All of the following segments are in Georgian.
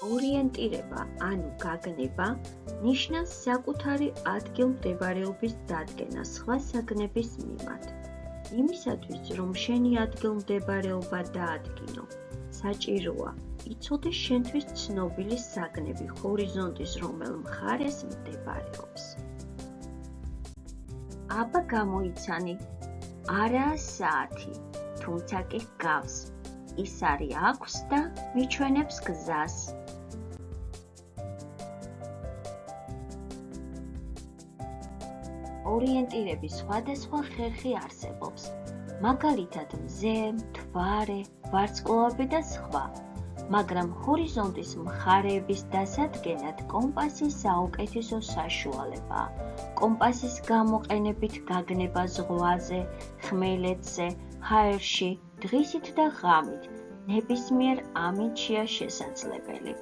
ორიენტირება, ანუ გაგნება, ნიშნავს საკუთარი ადგილმდებარეობის დადგენას სხვა საგნების მიმართ. იმისათვის, რომ შენი ადგილმდებარეობა დაადგინო, საჭიროა იცოდე შენთვის ცნობილი საგნები ჰორიზონტის რომელ მხარეს მდებარეობს. აბა გამოიცანი, არაა საათი, თუმცა კი გავს. ის არის აქვს და მიჩვენებს გზას. ორიენტირების სხვადასხვა ხერხი არსებობს, მაგალითად მზე, მთვარე, ვარსკვლავები და სხვა, მაგრამ ჰორიზონტის მხარეების დასადგენად კომპასი საუკეთესო საშუალებაა. კომპასის გამოყენებით გაგნება ზღვაზე, ხმელეთზე, ჰაერში, დღისით და ღამით, ნებისმიერ ამინდშია შესაძლებელი.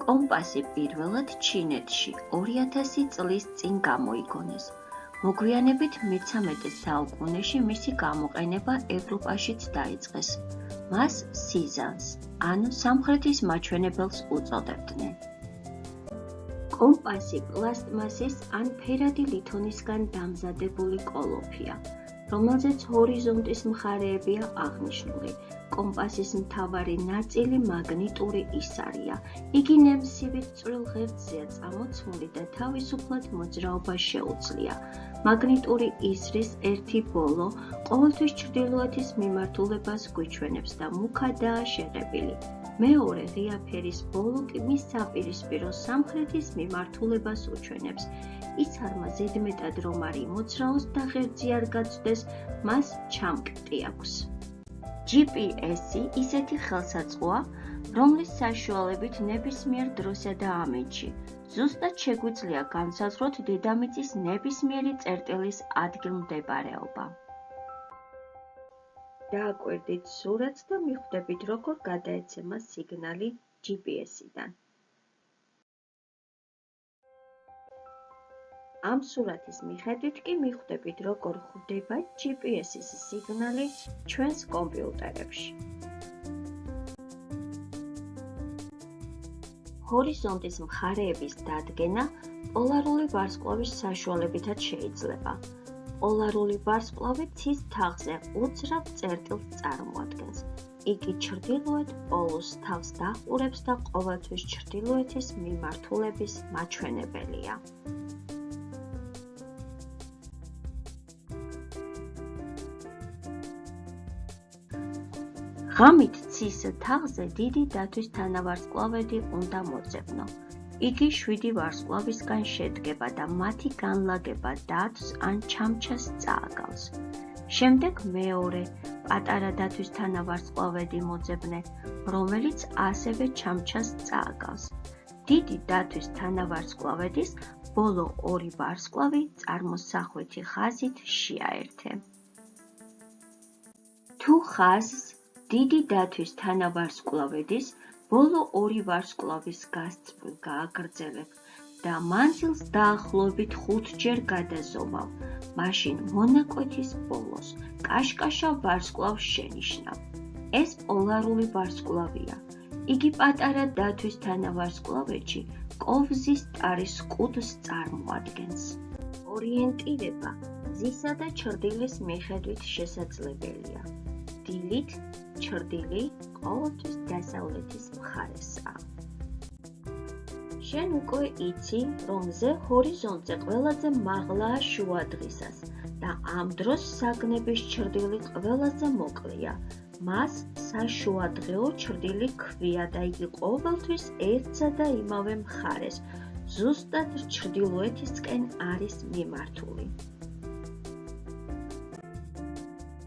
კომპასი პირველად ჩინეთში 2000 წლის წინ გამოიგონეს. მოგვიანებით მე-13 საუკუნეში მისი გამოყენება ევროპაშიც დაიწყეს. მას სიზანს, ანუ სამხრეთის მაჩვენებელს უწოდებდნენ. კომპასი პლასტმასის ან ფერადი ლითონისგან დამზადებული კოლოფია, რომელზეც ჰორიზონტის მხარეებია აღნიშნული. კომპასის მთავარი ნაწილი მაგნიტური ისარია. იგი ნემსივით წვრილ ღერძზეა წამოცმული და თავისუფლად მოძრაობა შეუძლია. მაგნიტური ისრის ერთი ბოლო ყოველთვის ჩრდილოეთის მიმართულებას გვიჩვენებს და მუქადაა შეღებილი. მეორე ღია ფერის ბოლო კი მის საპირისპირო სამხრეთის მიმართულებას უჩვენებს. იცარმა ზედმეტად რომ არ იმოძრაოს და ღერძი არ გაწვდეს, მას ჩამკეტი აქვს. GPS-ი ისეთი ხელსაწყოა, რომლის საშუალებით ნებისმიერ დროსა და ამინდში ზუსტად შეგვიძლია განსაზღვროთ დედამიწის ნებისმიერი წერტილის ადგილმდებარეობა. დააკვირდით სურათს და მიხვდებით, როგორ გადაეცემა სიგნალი GPS-იდან. ამ სურათის მიხედვით კი მიხვდებით, როგორ ხვდება GPS-ის სიგნალი ჩვენს კომპიუტერებში. ჰორიზონტის მხარეების დადგენა პოლარული ვარსკვლავის საშუალებითაც შეიძლება. პოლარული ვარსკვლავი ცის თაღზე უძრავ წერტილს წარმოადგენს. იგი ჩრდილოეთ პოლუსს თავს დაჰყურებს და ყოველთვის ჩრდილოეთის მიმართულების მაჩვენებელია. ღამით ცის თაღზე დიდი დათვის თანავარსკვლავედი უნდა მოძებნო. იგი 7 ვარსკვლავისგან შედგება და მათი განლაგება დათვს ან ჩამჩას წააგავს. შემდეგ მეორე, პატარა დათვის თანავარსკვლავედი მოძებნე, რომელიც ასევე ჩამჩას წააგავს. დიდი დათვის თანავარსკვლავედის ბოლო 2 ვარსკვლავი წარმოსახვითი ხაზით შეაერთე. თუ ხაზს დიდი დათვის თანავარსკვლავედის ბოლო 2 ვარსკვლავის გასწვრივ გააგრძელებ და მანძილს დაახლოებით 5-ჯერ გადაზომავ, მაშინ მონაკვეთის ბოლოს კაშკაშა ვარსკვლავს შენიშნავ. ეს პოლარული ვარსკვლავია. იგი პატარა დათვის თანავარსკვლავედში კოვზის ტარის კუდს წარმოადგენს. ორიენტირება მზისა და ჩრდილის მიხედვით შესაძლებელია. დილით ჩრდილი ყოველთვის დასავლეთის მხარესაა. შენ უკვე იცი, რომ მზე ჰორიზონტზე ყველაზე მაღლაა შუადღისას და ამ დროს საგნების ჩრდილი ყველაზე მოკლეა. მას საშუადღეო ჩრდილი ჰქვია და იგი ყოველთვის ერთსა და იმავე მხარეს, ზუსტად ჩრდილოეთისკენ არის მიმართული.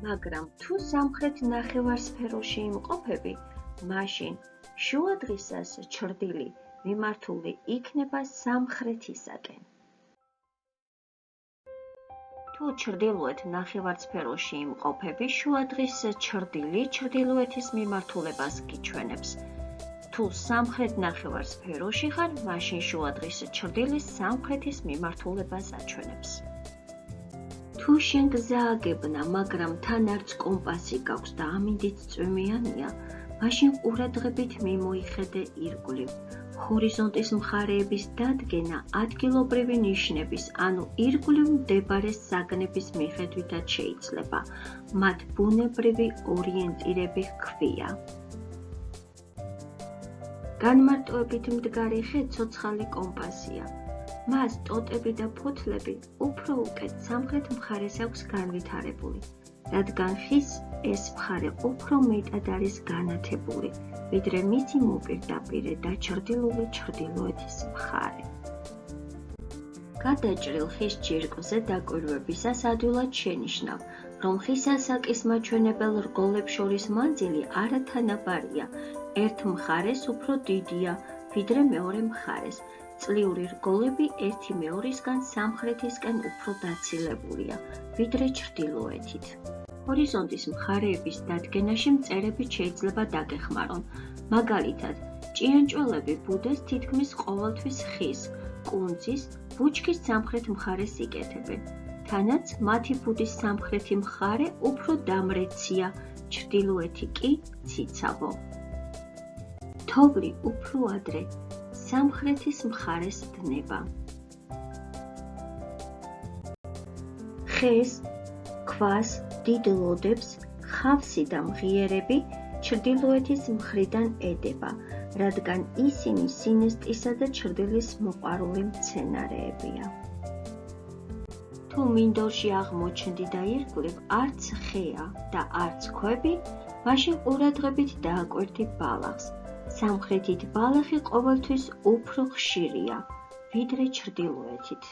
მაგრამ თუ სამხრეთ ნახევარსფეროში იმყოფები, მაშინ შუადღისას ჩრდილი მიმართული იქნება სამხრეთისაკენ. თუ ჩრდილოეთ ნახევარსფეროში იმყოფები, შუადღის ჩრდილი ჩრდილოეთის მიმართულებას გიჩვენებს. თუ სამხრეთ ნახევარსფეროში ხარ, მაშინ შუადღის ჩრდილი სამხრეთის მიმართულებას აჩვენებს. თუ შენ გზა აგებნა, მაგრამ თან არც კომპასი გაქვს და ამინდიც წვიმიანია, მაშინ ყურადღებით მიმოიხედე ირგვლივ. ჰორიზონტის მხარეების დადგენა ადგილობრივი ნიშნების, ანუ ირგვლივ მდებარე საგნების მიხედვითაც შეიძლება. მათ ბუნებრივი ორიენტირები ჰქვია. განმარტოებით მდგარი ხე ცოცხალი კომპასია. მას ტოტები და ფოთლები უფრო უკეთ სამხრეთ მხარეს აქვს განვითარებული, რადგან ხის ეს მხარე უფრო მეტად არის განათებული, ვიდრე მისი მოპირდაპირე და ჩრდილოური ჩრდილოეთის მხარე. გადაჭრილ ხის ჯირკვლზე დაკვირვებისას ადვილად შენიშნავ, რომ ხის ასაკის მაჩვენებელ რგოლებს შორის მანძილი არათანაბარია, ერთ მხარეს უფრო დიდია, ვიდრე მეორე მხარეს. წლიური რგოლები ერთი მეორისგან სამხრეთისკენ უფრო დაცილებულია, ვიდრე ჩრდილოეთით. ჰორიზონტის მხარეების დადგენაში მწერებით შეიძლება დაგეხმარონ. მაგალითად, ჭიანჭველები ბუდეს თითქმის ყოველთვის ხის, კუნძის, ბუჩქის სამხრეთ მხარეს იკეთებენ. თანაც მათი ბუდის სამხრეთი მხარე უფრო დამრეცია, ჩრდილოეთი კი ციცაბო. თოვლი უფრო ადრე სამხრეთის მხარეს დნება. ხეს, ქვას, დიდ ლოდებს, ხავსი და მღიერები ჩრდილოეთის მხრიდან ედება, რადგან ისინი სინესტისა და ჩრდილის მოყვარული მცენარეებია. თუ მინდორში აღმოჩნდი და ირგვლივ არც ხეა და არც ქვები, მაშინ ყურადღებით დააკვირდი ბალახს. სამხრეთით ბალახი ყოველთვის უფრო ხშირია, ვიდრე ჩრდილოეთით.